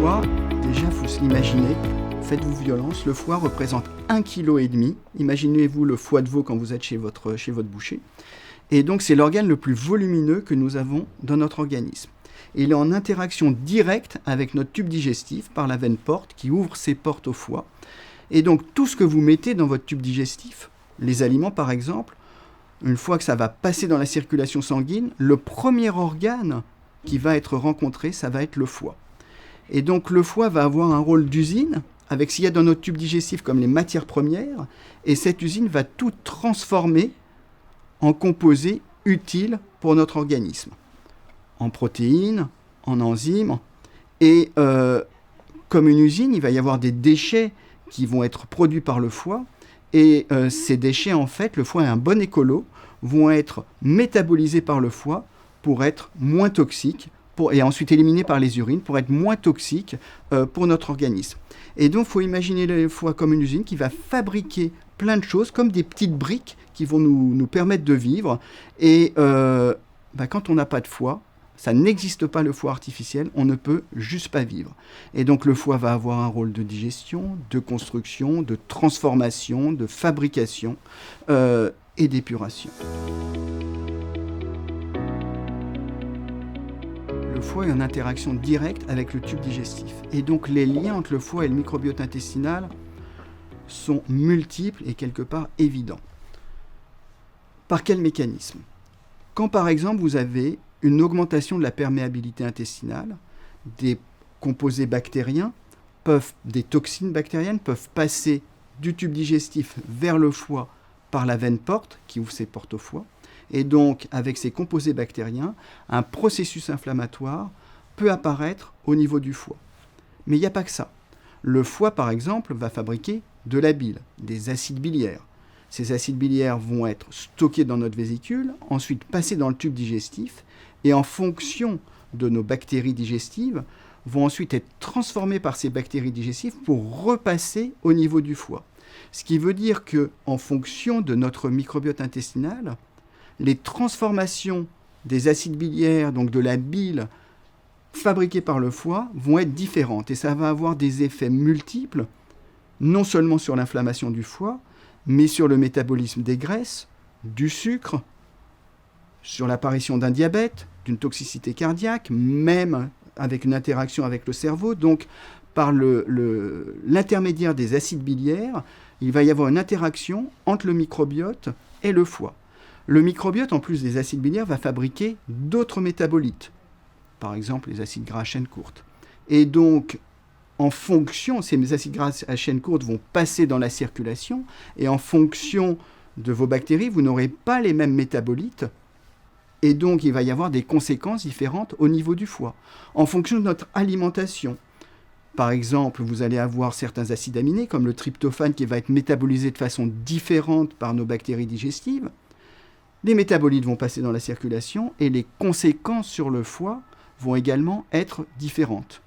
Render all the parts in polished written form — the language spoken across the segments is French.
foie, déjà, il faut se l'imaginer. Faites-vous violence. Le foie représente 1,5 kg. Imaginez-vous le foie de veau quand vous êtes chez votre boucher. Et donc, c'est l'organe le plus volumineux que nous avons dans notre organisme. Et il est en interaction directe avec notre tube digestif par la veine porte qui ouvre ses portes au foie. Et donc, tout ce que vous mettez dans votre tube digestif, les aliments par exemple, une fois que ça va passer dans la circulation sanguine, le premier organe qui va être rencontré, ça va être le foie. Et donc, le foie va avoir un rôle d'usine avec ce qu'il y a dans notre tube digestif comme les matières premières, et cette usine va tout transformer en composés utiles pour notre organisme, en protéines, en enzymes, et comme une usine, il va y avoir des déchets qui vont être produits par le foie, et ces déchets, en fait, le foie est un bon écolo, vont être métabolisés par le foie pour être moins toxiques, et ensuite éliminés par les urines pour être moins toxiques pour notre organisme. Et donc, il faut imaginer le foie comme une usine qui va fabriquer plein de choses, comme des petites briques qui vont nous permettre de vivre. Et quand on n'a pas de foie, ça n'existe pas le foie artificiel, on ne peut juste pas vivre. Et donc, le foie va avoir un rôle de digestion, de construction, de transformation, de fabrication et d'épuration. Le foie est en interaction directe avec le tube digestif. Et donc les liens entre le foie et le microbiote intestinal sont multiples et quelque part évidents. Par quel mécanisme ? Quand par exemple vous avez une augmentation de la perméabilité intestinale, des composés bactériens, des toxines bactériennes peuvent passer du tube digestif vers le foie par la veine porte qui ouvre ses portes au foie. Et donc, avec ces composés bactériens, un processus inflammatoire peut apparaître au niveau du foie. Mais il n'y a pas que ça. Le foie, par exemple, va fabriquer de la bile, des acides biliaires. Ces acides biliaires vont être stockés dans notre vésicule, ensuite passés dans le tube digestif, et en fonction de nos bactéries digestives, vont ensuite être transformés par ces bactéries digestives pour repasser au niveau du foie. Ce qui veut dire qu'en fonction de notre microbiote intestinal, les transformations des acides biliaires, donc de la bile fabriquée par le foie, vont être différentes. Et ça va avoir des effets multiples, non seulement sur l'inflammation du foie, mais sur le métabolisme des graisses, du sucre, sur l'apparition d'un diabète, d'une toxicité cardiaque, même avec une interaction avec le cerveau. Donc, par l'intermédiaire des acides biliaires, il va y avoir une interaction entre le microbiote et le foie. Le microbiote, en plus des acides biliaires, va fabriquer d'autres métabolites, par exemple les acides gras à chaîne courte. Et donc, en fonction, ces acides gras à chaîne courte vont passer dans la circulation, et en fonction de vos bactéries, vous n'aurez pas les mêmes métabolites, et donc il va y avoir des conséquences différentes au niveau du foie. En fonction de notre alimentation, par exemple, vous allez avoir certains acides aminés, comme le tryptophane, qui va être métabolisé de façon différente par nos bactéries digestives. Les métabolites vont passer dans la circulation et les conséquences sur le foie vont également être différentes.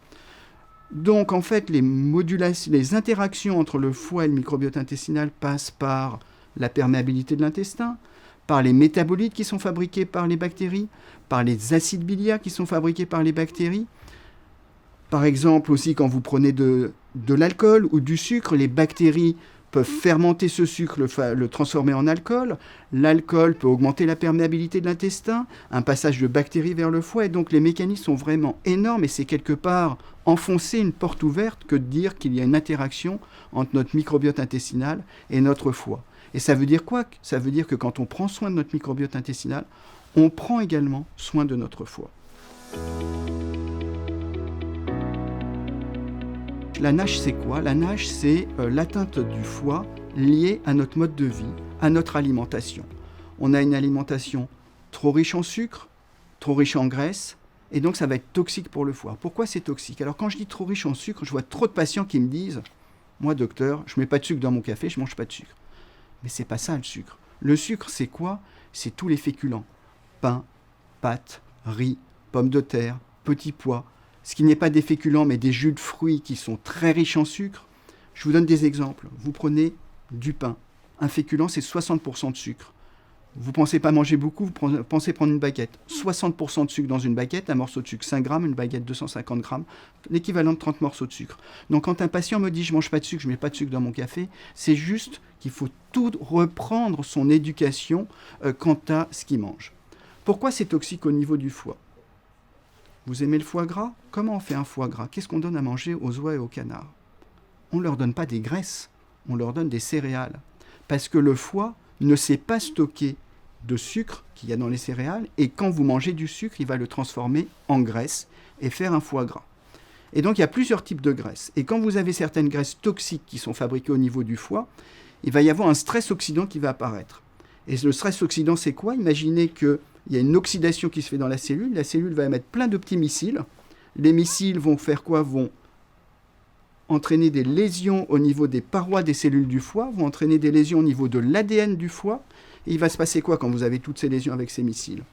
Donc en fait, les interactions entre le foie et le microbiote intestinal passent par la perméabilité de l'intestin, par les métabolites qui sont fabriqués par les bactéries, par les acides biliaires qui sont fabriqués par les bactéries. Par exemple aussi quand vous prenez de l'alcool ou du sucre, les bactéries peuvent fermenter ce sucre, le transformer en alcool. L'alcool peut augmenter la perméabilité de l'intestin, un passage de bactéries vers le foie. Et donc les mécanismes sont vraiment énormes et c'est quelque part enfoncer une porte ouverte que de dire qu'il y a une interaction entre notre microbiote intestinal et notre foie. Et ça veut dire quoi ? Ça veut dire que quand on prend soin de notre microbiote intestinal, on prend également soin de notre foie. La NASH, c'est quoi ? La NASH, c'est l'atteinte du foie liée à notre mode de vie, à notre alimentation. On a une alimentation trop riche en sucre, trop riche en graisse, et donc ça va être toxique pour le foie. Pourquoi c'est toxique ? Alors quand je dis trop riche en sucre, je vois trop de patients qui me disent « Moi, docteur, je ne mets pas de sucre dans mon café, je ne mange pas de sucre. » Mais c'est pas ça le sucre. Le sucre, c'est quoi ? C'est tous les féculents. Pain, pâtes, riz, pommes de terre, petits pois, ce qui n'est pas des féculents, mais des jus de fruits qui sont très riches en sucre. Je vous donne des exemples. Vous prenez du pain. Un féculent, c'est 60% de sucre. Vous ne pensez pas manger beaucoup, vous pensez prendre une baguette. 60% de sucre dans une baguette, un morceau de sucre 5 grammes, une baguette 250 grammes, l'équivalent de 30 morceaux de sucre. Donc quand un patient me dit je ne mange pas de sucre, je ne mets pas de sucre dans mon café, c'est juste qu'il faut tout reprendre son éducation quant à ce qu'il mange. Pourquoi c'est toxique au niveau du foie? Vous aimez le foie gras? Comment on fait un foie gras? Qu'est-ce qu'on donne à manger aux oies et aux canards? On ne leur donne pas des graisses, on leur donne des céréales. Parce que le foie ne sait pas stocker de sucre qu'il y a dans les céréales, et quand vous mangez du sucre, il va le transformer en graisse et faire un foie gras. Et donc il y a plusieurs types de graisses. Et quand vous avez certaines graisses toxiques qui sont fabriquées au niveau du foie, il va y avoir un stress oxydant qui va apparaître. Et le stress oxydant, c'est quoi? Imaginez qu'il y a une oxydation qui se fait dans la cellule va émettre plein de petits missiles. Les missiles vont faire quoi? Vont entraîner des lésions au niveau des parois des cellules du foie, vont entraîner des lésions au niveau de l'ADN du foie. Et il va se passer quoi quand vous avez toutes ces lésions avec ces missiles?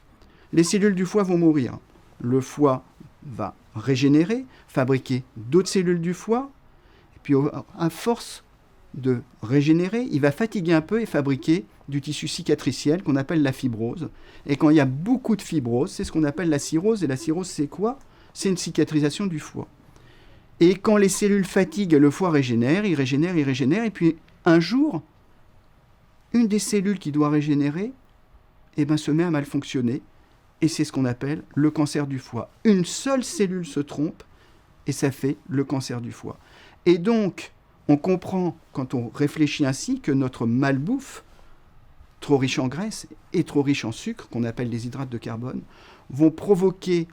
Les cellules du foie vont mourir. Le foie va régénérer, fabriquer d'autres cellules du foie. Et puis, à force de régénérer, il va fatiguer un peu et fabriquer du tissu cicatriciel qu'on appelle la fibrose. Et quand il y a beaucoup de fibrose, c'est ce qu'on appelle la cirrhose. Et la cirrhose, c'est quoi? C'est une cicatrisation du foie. Et quand les cellules fatiguent, le foie régénère, il régénère, il régénère. Et puis, un jour, une des cellules qui doit régénérer se met à mal fonctionner. Et c'est ce qu'on appelle le cancer du foie. Une seule cellule se trompe et ça fait le cancer du foie. Et donc, on comprend, quand on réfléchit ainsi, que notre malbouffe, trop riche en graisse et trop riche en sucre, qu'on appelle les hydrates de carbone, vont provoquer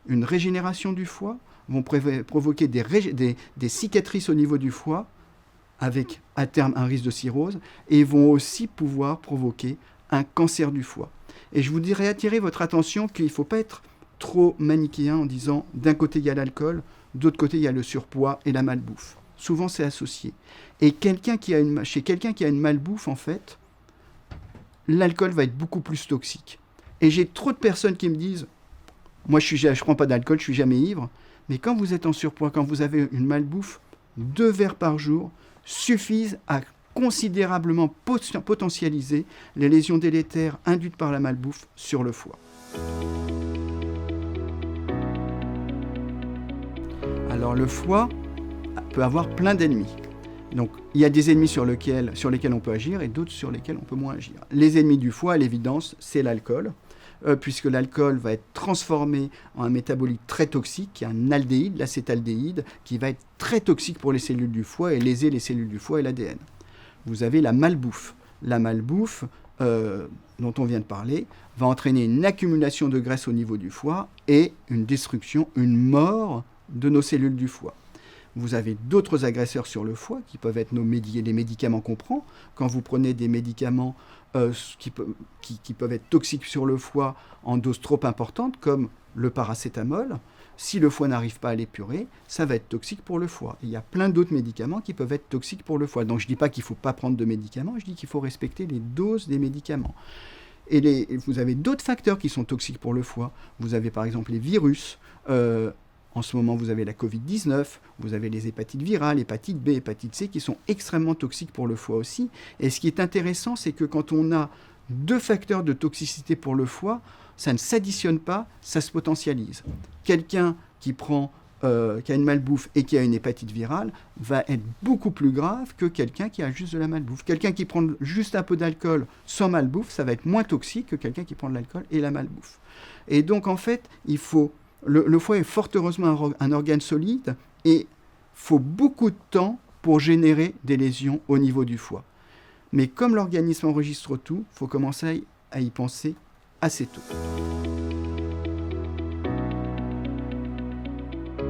une régénération du foie, vont provoquer des cicatrices au niveau du foie, avec à terme un risque de cirrhose, et vont aussi pouvoir provoquer un cancer du foie. Et je voudrais attirer votre attention qu'il ne faut pas être trop manichéen en disant d'un côté il y a l'alcool, d'autre côté il y a le surpoids et la malbouffe. Souvent c'est associé. Et chez quelqu'un qui a une malbouffe, en fait, l'alcool va être beaucoup plus toxique. Et j'ai trop de personnes qui me disent « Moi je ne prends pas d'alcool, je ne suis jamais ivre ». Mais quand vous êtes en surpoids, quand vous avez une malbouffe, 2 verres par jour suffisent à considérablement potentialiser les lésions délétères induites par la malbouffe sur le foie. Alors le foie peut avoir plein d'ennemis. Donc il y a des ennemis sur lesquels on peut agir et d'autres sur lesquels on peut moins agir. Les ennemis du foie, à l'évidence, c'est l'alcool. Puisque l'alcool va être transformé en un métabolite très toxique, qui est un aldéhyde, l'acétaldéhyde, qui va être très toxique pour les cellules du foie et léser les cellules du foie et l'ADN. Vous avez la malbouffe. La malbouffe, dont on vient de parler, va entraîner une accumulation de graisse au niveau du foie et une destruction, une mort de nos cellules du foie. Vous avez d'autres agresseurs sur le foie qui peuvent être les médicaments qu'on prend. Quand vous prenez des médicaments qui peuvent être toxiques sur le foie en dose trop importante, comme le paracétamol, si le foie n'arrive pas à l'épurer, ça va être toxique pour le foie. Il y a plein d'autres médicaments qui peuvent être toxiques pour le foie. Donc je ne dis pas qu'il ne faut pas prendre de médicaments, je dis qu'il faut respecter les doses des médicaments. Et vous avez d'autres facteurs qui sont toxiques pour le foie. Vous avez par exemple les virus. En ce moment, vous avez la Covid-19, vous avez les hépatites virales, hépatite B, hépatite C, qui sont extrêmement toxiques pour le foie aussi. Et ce qui est intéressant, c'est que quand on a 2 facteurs de toxicité pour le foie, ça ne s'additionne pas, ça se potentialise. Quelqu'un qui a une malbouffe et qui a une hépatite virale va être beaucoup plus grave que quelqu'un qui a juste de la malbouffe. Quelqu'un qui prend juste un peu d'alcool sans malbouffe, ça va être moins toxique que quelqu'un qui prend de l'alcool et la malbouffe. Et donc, en fait, le foie est fort heureusement un organe solide et il faut beaucoup de temps pour générer des lésions au niveau du foie. Mais comme l'organisme enregistre tout, il faut commencer à y penser assez tôt.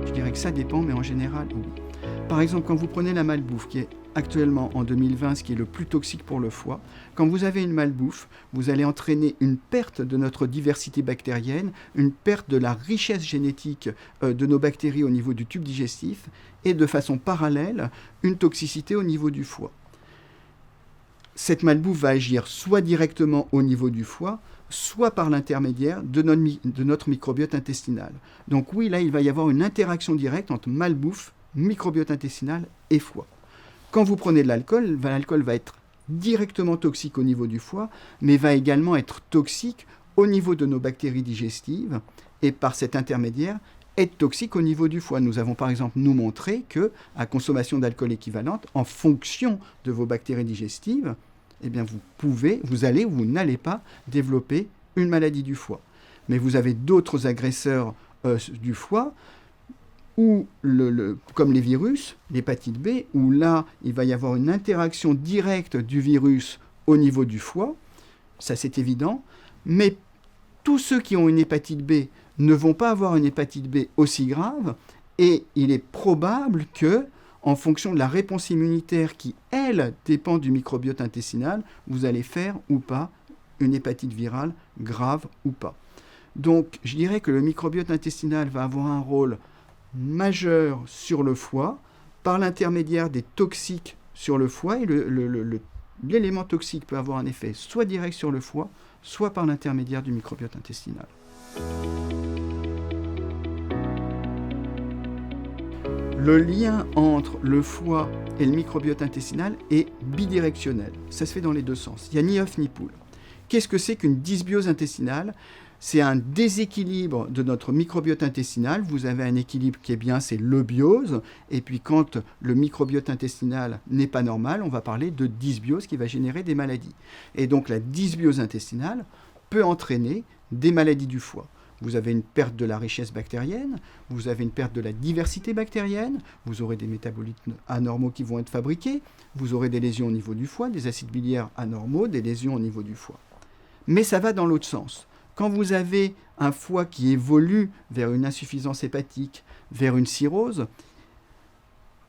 Je dirais que ça dépend, mais en général, oui. Par exemple, quand vous prenez la malbouffe, qui est actuellement en 2020 ce qui est le plus toxique pour le foie, quand vous avez une malbouffe, vous allez entraîner une perte de notre diversité bactérienne, une perte de la richesse génétique de nos bactéries au niveau du tube digestif et de façon parallèle, une toxicité au niveau du foie. Cette malbouffe va agir soit directement au niveau du foie, soit par l'intermédiaire de notre microbiote intestinal. Donc oui, là, il va y avoir une interaction directe entre malbouffe, microbiote intestinal et foie. Quand vous prenez de l'alcool va être directement toxique au niveau du foie, mais va également être toxique au niveau de nos bactéries digestives et par cet intermédiaire être toxique au niveau du foie. Nous avons par exemple nous montré que à consommation d'alcool équivalente, en fonction de vos bactéries digestives, eh bien vous allez ou vous n'allez pas développer une maladie du foie. Mais vous avez d'autres agresseurs du foie, comme les virus, l'hépatite B, où là, il va y avoir une interaction directe du virus au niveau du foie, ça c'est évident, mais tous ceux qui ont une hépatite B ne vont pas avoir une hépatite B aussi grave, et il est probable que, en fonction de la réponse immunitaire qui, elle, dépend du microbiote intestinal, vous allez faire ou pas une hépatite virale grave ou pas. Donc, je dirais que le microbiote intestinal va avoir un rôle majeur sur le foie par l'intermédiaire des toxiques sur le foie, et l'élément toxique peut avoir un effet soit direct sur le foie, soit par l'intermédiaire du microbiote intestinal. Le lien entre le foie et le microbiote intestinal est bidirectionnel. Ça se fait dans les deux sens. Il n'y a ni œuf ni poule. Qu'est-ce que c'est qu'une dysbiose intestinale ? C'est un déséquilibre de notre microbiote intestinal. Vous avez un équilibre qui est bien, c'est l'eubiose. Et puis quand le microbiote intestinal n'est pas normal, on va parler de dysbiose qui va générer des maladies. Et donc la dysbiose intestinale peut entraîner des maladies du foie. Vous avez une perte de la richesse bactérienne, vous avez une perte de la diversité bactérienne, vous aurez des métabolites anormaux qui vont être fabriqués, vous aurez des lésions au niveau du foie, des acides biliaires anormaux, des lésions au niveau du foie. Mais ça va dans l'autre sens. Quand vous avez un foie qui évolue vers une insuffisance hépatique, vers une cirrhose,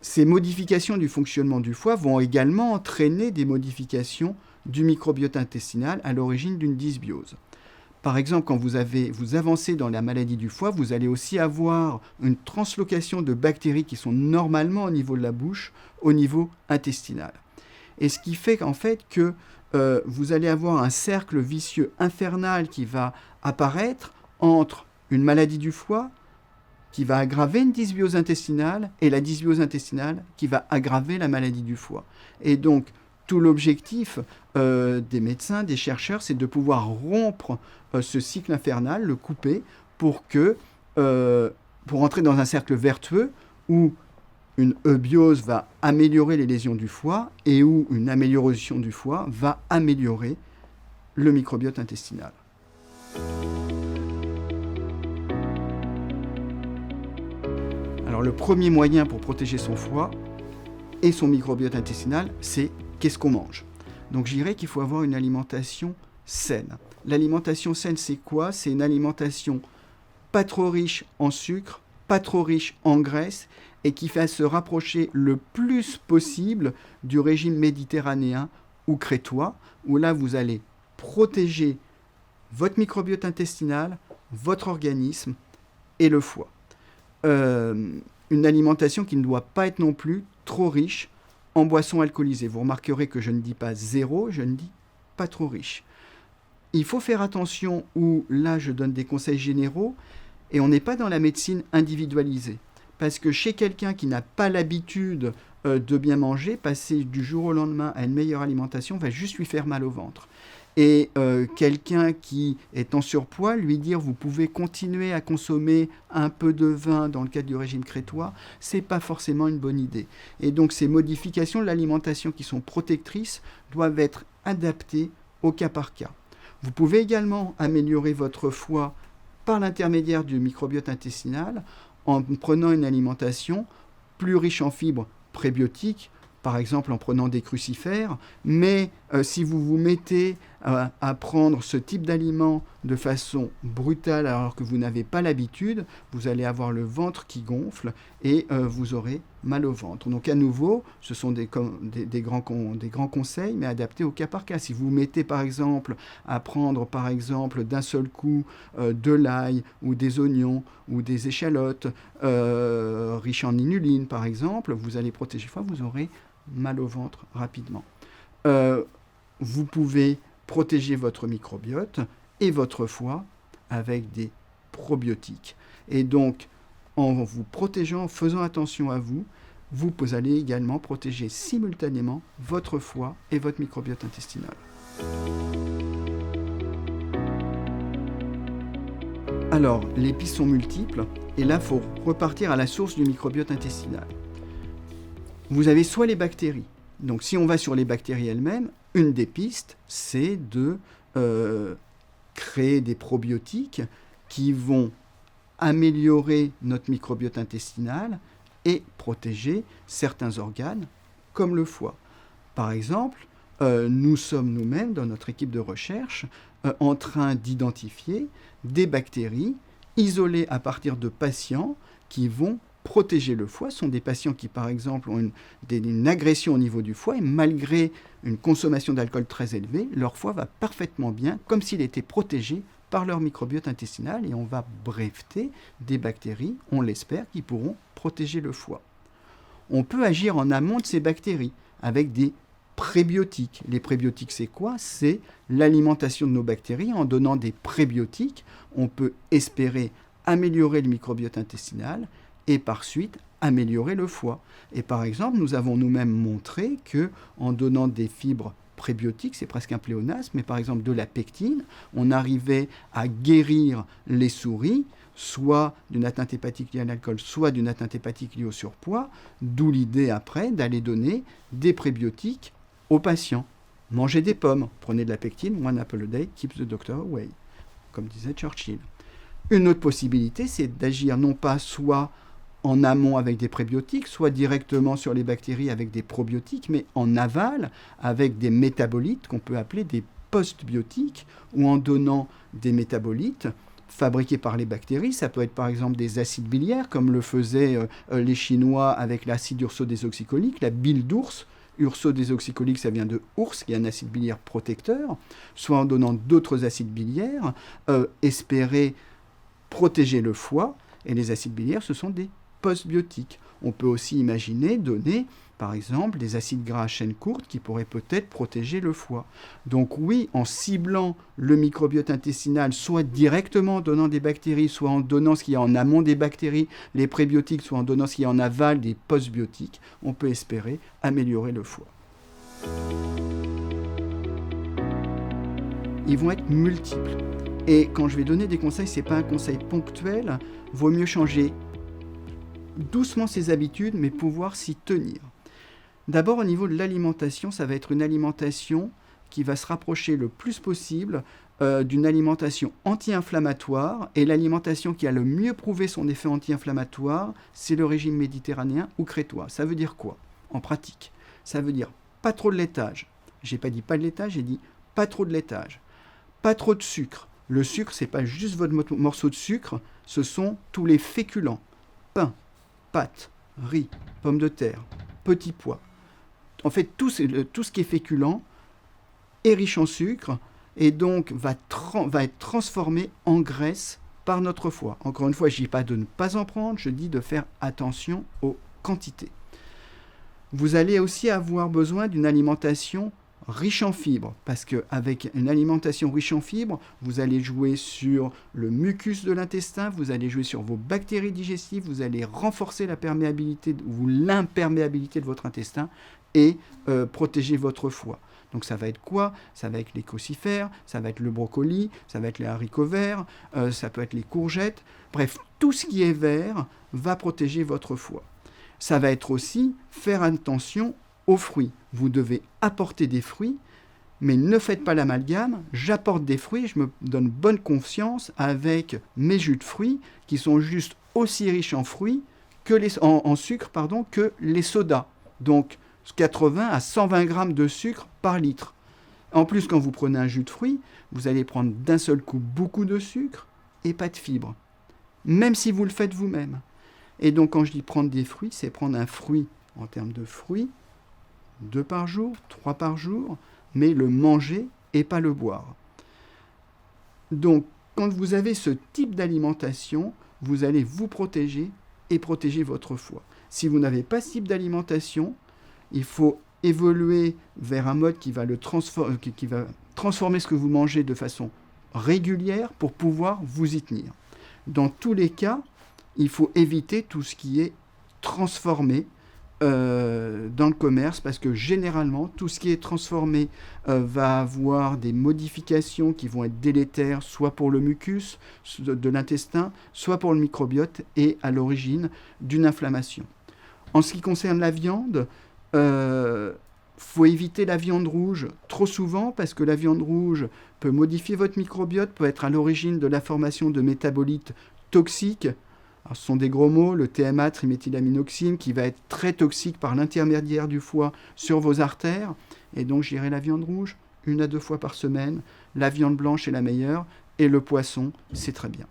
ces modifications du fonctionnement du foie vont également entraîner des modifications du microbiote intestinal à l'origine d'une dysbiose. Par exemple, quand vous avancez dans la maladie du foie, vous allez aussi avoir une translocation de bactéries qui sont normalement au niveau de la bouche, au niveau intestinal. Et ce qui fait qu'en fait que vous allez avoir un cercle vicieux infernal qui va apparaître entre une maladie du foie qui va aggraver une dysbiose intestinale et la dysbiose intestinale qui va aggraver la maladie du foie. Et donc, tout l'objectif des médecins, des chercheurs, c'est de pouvoir rompre ce cycle infernal, le couper, pour entrer dans un cercle vertueux où une eubiose va améliorer les lésions du foie et où une amélioration du foie va améliorer le microbiote intestinal. Alors le premier moyen pour protéger son foie et son microbiote intestinal, c'est qu'est-ce qu'on mange. Donc je dirais qu'il faut avoir une alimentation saine. L'alimentation saine, c'est quoi ? C'est une alimentation pas trop riche en sucre, pas trop riche en graisse, et qui fait se rapprocher le plus possible du régime méditerranéen ou crétois, où là vous allez protéger votre microbiote intestinal, votre organisme et le foie. Une alimentation qui ne doit pas être non plus trop riche en boissons alcoolisées. Vous remarquerez que je ne dis pas zéro, je ne dis pas trop riche. Il faut faire attention où là je donne des conseils généraux et on n'est pas dans la médecine individualisée. Parce que chez quelqu'un qui n'a pas l'habitude de bien manger, passer du jour au lendemain à une meilleure alimentation va juste lui faire mal au ventre. Et quelqu'un qui est en surpoids, lui dire vous pouvez continuer à consommer un peu de vin dans le cadre du régime crétois, c'est pas forcément une bonne idée. Et donc ces modifications de l'alimentation qui sont protectrices doivent être adaptées au cas par cas. Vous pouvez également améliorer votre foie par l'intermédiaire du microbiote intestinal en prenant une alimentation plus riche en fibres prébiotiques, par exemple en prenant des crucifères, mais si vous vous mettez à prendre ce type d'aliment de façon brutale alors que vous n'avez pas l'habitude, vous allez avoir le ventre qui gonfle et vous aurez mal au ventre. Donc à nouveau, ce sont des grands conseils, mais adaptés au cas par cas. Si vous vous mettez par exemple à prendre par exemple d'un seul coup de l'ail ou des oignons ou des échalotes riches en inuline par exemple, vous allez protéger le foie, vous aurez mal au ventre rapidement. Vous pouvez protéger votre microbiote et votre foie avec des probiotiques. Et donc, en vous protégeant, en faisant attention à vous, vous allez également protéger simultanément votre foie et votre microbiote intestinal. Alors, les pistes sont multiples, et là, il faut repartir à la source du microbiote intestinal. Vous avez soit les bactéries. Donc, si on va sur les bactéries elles-mêmes, une des pistes, c'est de créer des probiotiques qui vont améliorer notre microbiote intestinal et protéger certains organes, comme le foie. Par exemple, nous sommes nous-mêmes, dans notre équipe de recherche, en train d'identifier des bactéries isolées à partir de patients qui vont protéger le foie. Ce sont des patients qui, par exemple, ont une agression au niveau du foie et malgré une consommation d'alcool très élevée, leur foie va parfaitement bien, comme s'il était protégé par leur microbiote intestinal et on va breveter des bactéries, on l'espère, qui pourront protéger le foie. On peut agir en amont de ces bactéries avec des prébiotiques. Les prébiotiques, c'est quoi? C'est l'alimentation de nos bactéries. En donnant des prébiotiques, on peut espérer améliorer le microbiote intestinal et par suite améliorer le foie. Et par exemple, nous avons nous-mêmes montré que en donnant des fibres prébiotiques, c'est presque un pléonasme, mais par exemple de la pectine, on arrivait à guérir les souris, soit d'une atteinte hépatique liée à l'alcool, soit d'une atteinte hépatique liée au surpoids, d'où l'idée après d'aller donner des prébiotiques aux patients. Mangez des pommes, prenez de la pectine, one apple a day keeps the doctor away, comme disait Churchill. Une autre possibilité, c'est d'agir non pas soit en amont avec des prébiotiques, soit directement sur les bactéries avec des probiotiques, mais en aval avec des métabolites qu'on peut appeler des postbiotiques, ou en donnant des métabolites fabriqués par les bactéries. Ça peut être par exemple des acides biliaires, comme le faisaient les Chinois avec l'acide urso-désoxycholique, la bile d'ours. Urso-désoxycholique, ça vient de ours, qui est un acide biliaire protecteur, soit en donnant d'autres acides biliaires, espérer protéger le foie, et les acides biliaires, ce sont des postbiotiques. On peut aussi imaginer donner, par exemple, des acides gras à chaîne courte qui pourraient peut-être protéger le foie. Donc oui, en ciblant le microbiote intestinal, soit directement en donnant des bactéries, soit en donnant ce qu'il y a en amont des bactéries, les prébiotiques, soit en donnant ce qu'il y a en aval des postbiotiques, on peut espérer améliorer le foie. Ils vont être multiples. Et quand je vais donner des conseils, ce n'est pas un conseil ponctuel, vaut mieux changer doucement ses habitudes, mais pouvoir s'y tenir. D'abord, au niveau de l'alimentation, ça va être une alimentation qui va se rapprocher le plus possible d'une alimentation anti-inflammatoire. Et l'alimentation qui a le mieux prouvé son effet anti-inflammatoire, c'est le régime méditerranéen ou crétois. Ça veut dire quoi en pratique? Ça veut dire pas trop de laitage. J'ai pas dit pas de laitage, j'ai dit pas trop de laitage. Pas trop de sucre. Le sucre, c'est pas juste votre morceau de sucre, ce sont tous les féculents. Pain, pâtes, riz, pommes de terre, petits pois. En fait, tout ce qui est féculent est riche en sucre et donc va être transformé en graisse par notre foie. Encore une fois, je ne dis pas de ne pas en prendre, je dis de faire attention aux quantités. Vous allez aussi avoir besoin d'une alimentation riche en fibres, parce qu'avec une alimentation riche en fibres, vous allez jouer sur le mucus de l'intestin, vous allez jouer sur vos bactéries digestives, vous allez renforcer la perméabilité ou l'imperméabilité de votre intestin et protéger votre foie. Donc ça va être quoi? Ça va être les crucifères, ça va être le brocoli, ça va être les haricots verts, ça peut être les courgettes. Bref, tout ce qui est vert va protéger votre foie. Ça va être aussi faire attention aux fruits. Vous devez apporter des fruits, mais ne faites pas l'amalgame. J'apporte des fruits, je me donne bonne conscience avec mes jus de fruits qui sont juste aussi riches en fruits que en sucre que les sodas. Donc 80 à 120 grammes de sucre par litre. En plus, quand vous prenez un jus de fruits, vous allez prendre d'un seul coup beaucoup de sucre et pas de fibres, même si vous le faites vous-même. Et donc quand je dis prendre des fruits, c'est prendre un fruit en termes de fruits, 2 par jour, 3 par jour, mais le manger et pas le boire. Donc, quand vous avez ce type d'alimentation, vous allez vous protéger et protéger votre foie. Si vous n'avez pas ce type d'alimentation, il faut évoluer vers un mode qui va transformer ce que vous mangez de façon régulière pour pouvoir vous y tenir. Dans tous les cas, il faut éviter tout ce qui est transformé, dans le commerce, parce que généralement, tout ce qui est transformé va avoir des modifications qui vont être délétères, soit pour le mucus de l'intestin, soit pour le microbiote, et à l'origine d'une inflammation. En ce qui concerne la viande, faut éviter la viande rouge trop souvent, parce que la viande rouge peut modifier votre microbiote, peut être à l'origine de la formation de métabolites toxiques. Alors, ce sont des gros mots, le TMA, triméthylaminoxine, qui va être très toxique par l'intermédiaire du foie sur vos artères. Et donc, j'irai la viande rouge 1 à 2 fois par semaine. La viande blanche est la meilleure. Et le poisson, c'est très bien.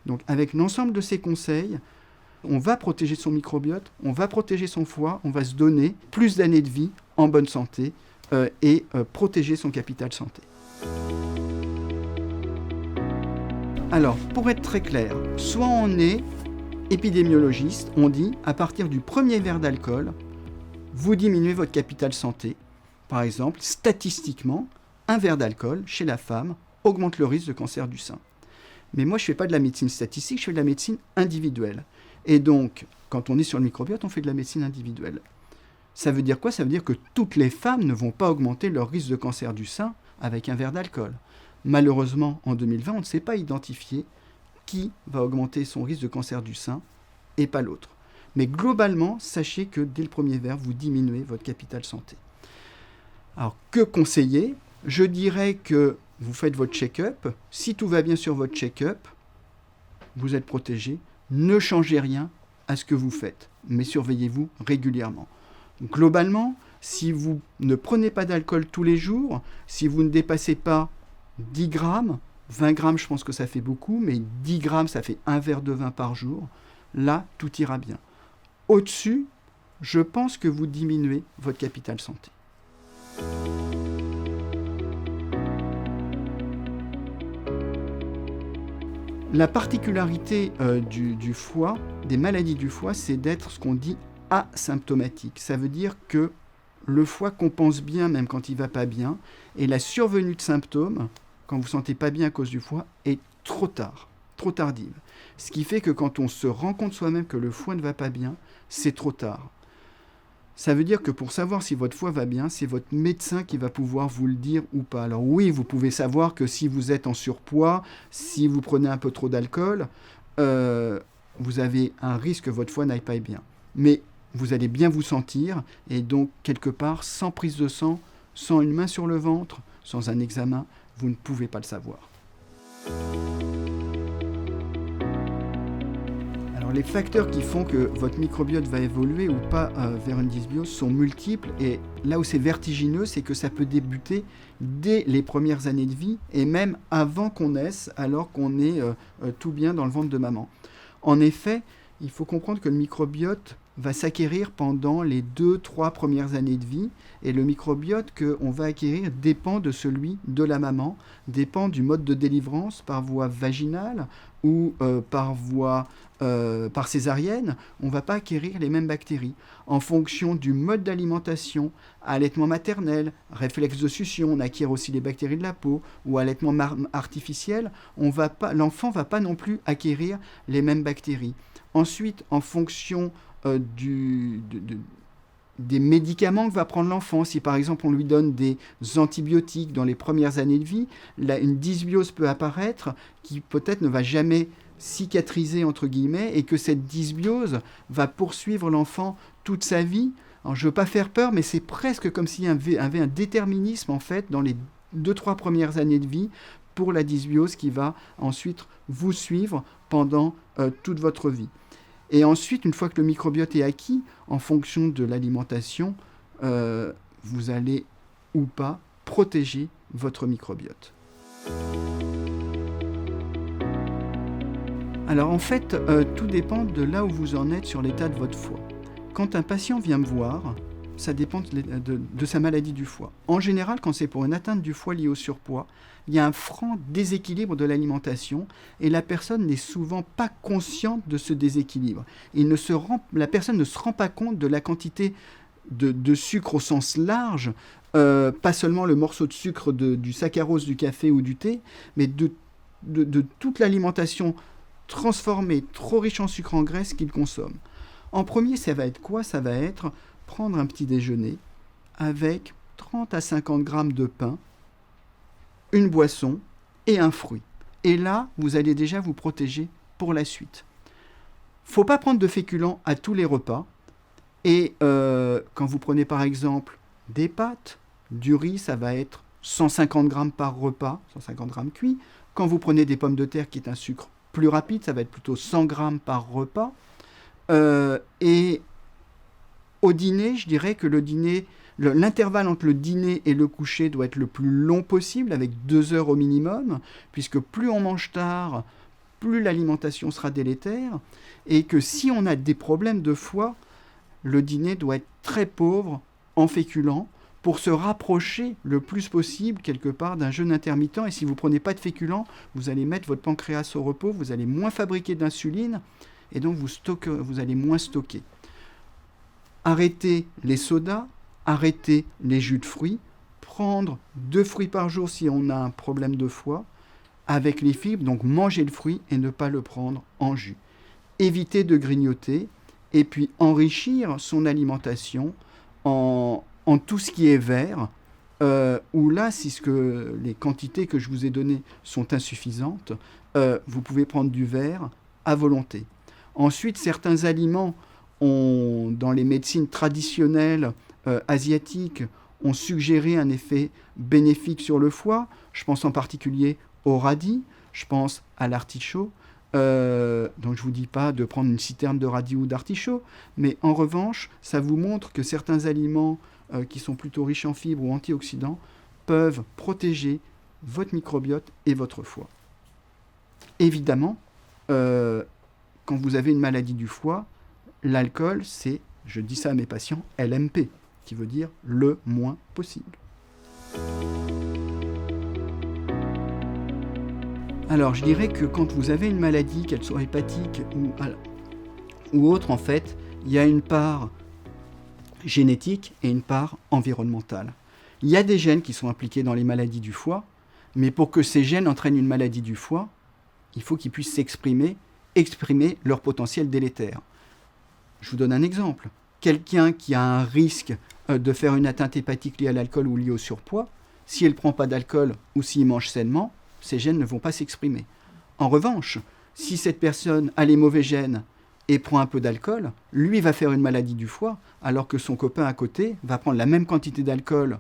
Donc, avec l'ensemble de ces conseils, on va protéger son microbiote, on va protéger son foie, on va se donner plus d'années de vie en bonne santé et protéger son capital santé. Alors, pour être très clair, soit on est épidémiologiste, on dit à partir du premier verre d'alcool, vous diminuez votre capital santé. Par exemple, statistiquement, un verre d'alcool chez la femme augmente le risque de cancer du sein. Mais moi, je ne fais pas de la médecine statistique, je fais de la médecine individuelle. Et donc, quand on est sur le microbiote, on fait de la médecine individuelle. Ça veut dire quoi ? Ça veut dire que toutes les femmes ne vont pas augmenter leur risque de cancer du sein avec un verre d'alcool. Malheureusement, en 2020, on ne sait pas identifier qui va augmenter son risque de cancer du sein et pas l'autre. Mais globalement, sachez que dès le premier verre, vous diminuez votre capital santé. Alors, que conseiller ? Je dirais que vous faites votre check-up. Si tout va bien sur votre check-up, vous êtes protégé. Ne changez rien à ce que vous faites, mais surveillez-vous régulièrement. Globalement, si vous ne prenez pas d'alcool tous les jours, si vous ne dépassez pas 10 grammes, 20 grammes, je pense que ça fait beaucoup, mais 10 grammes, ça fait un verre de vin par jour. Là, tout ira bien. Au-dessus, je pense que vous diminuez votre capital santé. La particularité du foie, des maladies du foie, c'est d'être ce qu'on dit asymptomatique. Ça veut dire que le foie compense bien même quand il ne va pas bien, et la survenue de symptômes, quand vous ne vous sentez pas bien à cause du foie, est trop tard, trop tardive. Ce qui fait que quand on se rend compte soi-même que le foie ne va pas bien, c'est trop tard. Ça veut dire que pour savoir si votre foie va bien, c'est votre médecin qui va pouvoir vous le dire ou pas. Alors oui, vous pouvez savoir que si vous êtes en surpoids, si vous prenez un peu trop d'alcool, vous avez un risque que votre foie n'aille pas bien. Mais vous allez bien vous sentir, et donc quelque part, sans prise de sang, sans une main sur le ventre, sans un examen, vous ne pouvez pas le savoir. Alors, les facteurs qui font que votre microbiote va évoluer ou pas vers une dysbiose sont multiples, et là où c'est vertigineux, c'est que ça peut débuter dès les premières années de vie et même avant qu'on naisse, alors qu'on est tout bien dans le ventre de maman. En effet, il faut comprendre que le microbiote va s'acquérir pendant les 2-3 premières années de vie, et le microbiote qu'on va acquérir dépend de celui de la maman, dépend du mode de délivrance par voie vaginale ou par césarienne. On ne va pas acquérir les mêmes bactéries. En fonction du mode d'alimentation, allaitement maternel, réflexe de succion, on acquiert aussi les bactéries de la peau, ou allaitement artificiel, l'enfant ne va pas non plus acquérir les mêmes bactéries. Ensuite, en fonction des médicaments que va prendre l'enfant, si par exemple on lui donne des antibiotiques dans les premières années de vie, une dysbiose peut apparaître qui peut-être ne va jamais cicatriser entre guillemets, et que cette dysbiose va poursuivre l'enfant toute sa vie. Alors, je ne veux pas faire peur, mais c'est presque comme s'il y avait un déterminisme en fait dans les 2-3 premières années de vie pour la dysbiose qui va ensuite vous suivre pendant toute votre vie. Et ensuite, une fois que le microbiote est acquis, en fonction de l'alimentation, vous allez ou pas protéger votre microbiote. Alors en fait, tout dépend de là où vous en êtes sur l'état de votre foie. Quand un patient vient me voir, ça dépend de sa maladie du foie. En général, quand c'est pour une atteinte du foie liée au surpoids, il y a un franc déséquilibre de l'alimentation, et la personne n'est souvent pas consciente de ce déséquilibre. La personne ne se rend pas compte de la quantité de sucre au sens large, pas seulement le morceau de sucre du saccharose du café ou du thé, mais de toute l'alimentation transformée, trop riche en sucre en graisse qu'il consomme. En premier, ça va être quoi ? Ça va être prendre un petit déjeuner avec 30 à 50 grammes de pain, une boisson et un fruit. Et là, vous allez déjà vous protéger pour la suite. Faut pas prendre de féculents à tous les repas. Et quand vous prenez par exemple des pâtes, du riz, ça va être 150 grammes par repas, 150 grammes cuits. Quand vous prenez des pommes de terre, qui est un sucre plus rapide, ça va être plutôt 100 grammes par repas. Et au dîner, je dirais que l'intervalle entre le dîner et le coucher doit être le plus long possible, avec 2 heures au minimum, puisque plus on mange tard, plus l'alimentation sera délétère, et que si on a des problèmes de foie, le dîner doit être très pauvre en féculents pour se rapprocher le plus possible quelque part d'un jeûne intermittent. Et si vous ne prenez pas de féculents, vous allez mettre votre pancréas au repos, vous allez moins fabriquer d'insuline, et donc vous allez moins stocker. Arrêtez les sodas, arrêtez les jus de fruits, prendre 2 fruits par jour si on a un problème de foie, avec les fibres, donc manger le fruit et ne pas le prendre en jus. Évitez de grignoter, et puis enrichir son alimentation en tout ce qui est vert, où là, si les quantités que je vous ai données sont insuffisantes, vous pouvez prendre du vert à volonté. Ensuite, certains aliments dans les médecines traditionnelles asiatiques, ont suggéré un effet bénéfique sur le foie. Je pense en particulier au radis, je pense à l'artichaut. Donc je ne vous dis pas de prendre une citerne de radis ou d'artichaut, mais en revanche, ça vous montre que certains aliments qui sont plutôt riches en fibres ou antioxydants peuvent protéger votre microbiote et votre foie. Évidemment, quand vous avez une maladie du foie, l'alcool, c'est, je dis ça à mes patients, LMP, qui veut dire le moins possible. Alors, je dirais que quand vous avez une maladie, qu'elle soit hépatique ou autre, en fait, il y a une part génétique et une part environnementale. Il y a des gènes qui sont impliqués dans les maladies du foie, mais pour que ces gènes entraînent une maladie du foie, il faut qu'ils puissent exprimer leur potentiel délétère. Je vous donne un exemple. Quelqu'un qui a un risque de faire une atteinte hépatique liée à l'alcool ou liée au surpoids, si elle ne prend pas d'alcool ou s'il mange sainement, ces gènes ne vont pas s'exprimer. En revanche, si cette personne a les mauvais gènes et prend un peu d'alcool, lui va faire une maladie du foie, alors que son copain à côté va prendre la même quantité d'alcool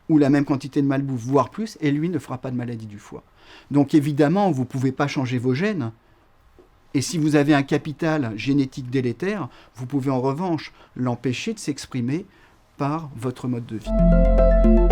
ou la même quantité de malbouffe, voire plus, et lui ne fera pas de maladie du foie. Donc évidemment, vous ne pouvez pas changer vos gènes. Et si vous avez un capital génétique délétère, vous pouvez en revanche l'empêcher de s'exprimer par votre mode de vie.